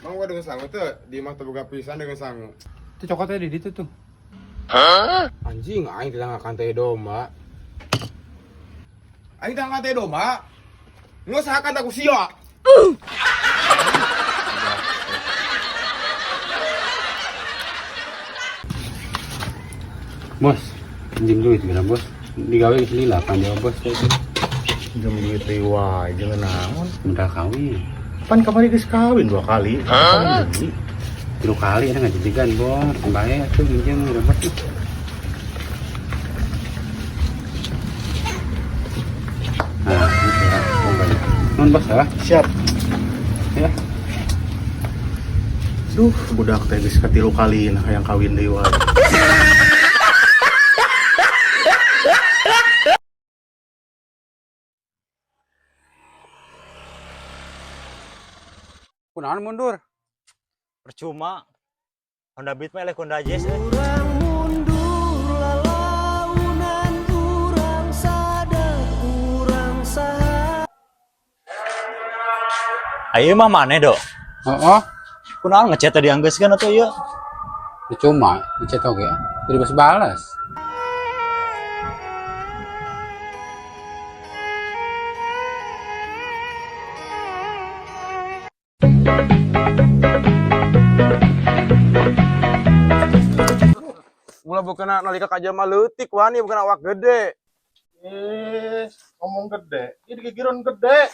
Mang gua dengan sangu tuh di mata boga pisan dengan sangu. Itu cokotnya di situ tuh. Anjing, aing tidak ngakan teh domba. Aing tidak ngakan teh domba. Nggak usahakan aku sia. Bos, pinjam duit gila bos. Digawe selila kan dia bos itu. Jam duit wae jangan naon. Minta kawin. Pan kamari geus kawin 2 kali. Kapan jadi? 3 kali ada nggak jadikan bos. Bayar tuh pinjam udah bos. Nah, ini ya. Non bos ya. Siap. Ya. Duh, budak teh geus ka 3 kali nah hayang kawin deui wae. Kunaon mundur? Percuma Honda Beat mah eleh Honda Jazz ayo mah mana dok? Oh, Kunaon ngechat tadi anggeuskeun atuh ieu? cuma ngechat oge. Jadi balas. Ulah bukan nalika kajama leutik wani bukan awak gede. Ngomong gede, ini digigiron gede.